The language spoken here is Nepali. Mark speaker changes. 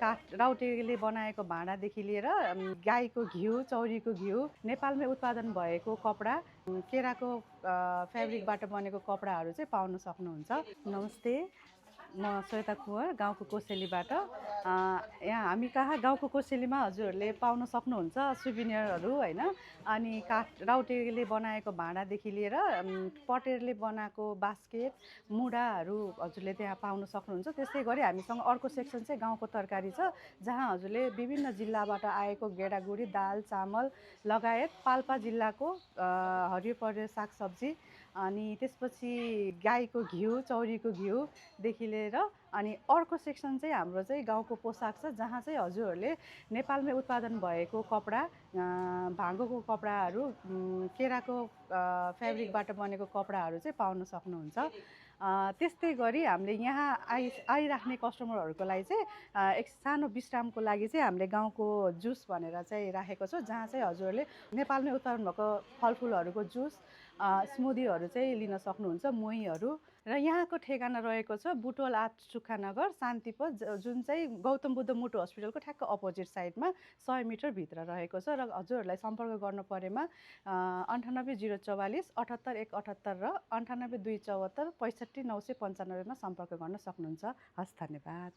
Speaker 1: काठ राउटेले बनाएको भाँडादेखि लिएर गाईको घिउ, चौरीको घिउ, नेपालमै उत्पादन भएको कपडा, केराको फेब्रिकबाट बनेको कपडाहरू चाहिँ पाउन सक्नुहुन्छ। नमस्ते, म श्वेता कुँवर गाउँको कोसेलीबाट। यहाँ हामी कहाँ गाउँको कोसेलीमा हजुरहरूले पाउन सक्नुहुन्छ सुभिनियरहरू होइन। अनि काठ राउटेले बनाएको भाँडादेखि लिएर पटेरले बनाएको बास्केट, मुढाहरू हजुरले त्यहाँ पाउन सक्नुहुन्छ। त्यस्तै गरी हामीसँग अर्को सेक्सन चाहिँ गाउँको तरकारी छ, जहाँ हजुरले विभिन्न जिल्लाबाट आएको गेडागुडी, दाल, चामल लगायत पाल्पा जिल्लाको हरियो परियो सागसब्जी, अनि त्यसपछि गाईको घिउ, चौरीको घिउदेखि लिएर अनि अर्को सेक्सन चाहिँ हाम्रो चाहिँ गाउँको पोसाक छ, जहाँ चाहिँ हजुरहरूले नेपालमै उत्पादन भएको कपडा, भाँगोको कपडाहरू, केराको फेब्रिकबाट बनेको कपडाहरू चाहिँ पाउन सक्नुहुन्छ। त्यस्तै गरी हामीले यहाँ आइराख्ने कस्टमरहरूको लागि चाहिँ एक सानो विश्रामको लागि चाहिँ हामीले गाउँको जुस भनेर चाहिँ राखेको छौँ, जहाँ चाहिँ हजुरहरूले नेपालमै उत्पादन भएको फलफुलहरूको जुस, स्मुदीहरू चाहिँ लिन सक्नुहुन्छ, मोहीहरू। र यहाँको ठेगाना रहेको छ बुटवल 8 सुक्खानगर, शान्तिपथ, जुन चाहिँ गौतम बुद्ध मुटु हस्पिटलको ठ्याक्क अपोजिट साइडमा 100 मिटर भित्र रहेको छ। र हजुरहरूलाई सम्पर्क गर्नु परेमा 98 044 78 178 र 98 274 65 995 मा सम्पर्क गर्न सक्नुहुन्छ। हस्, धन्यवाद।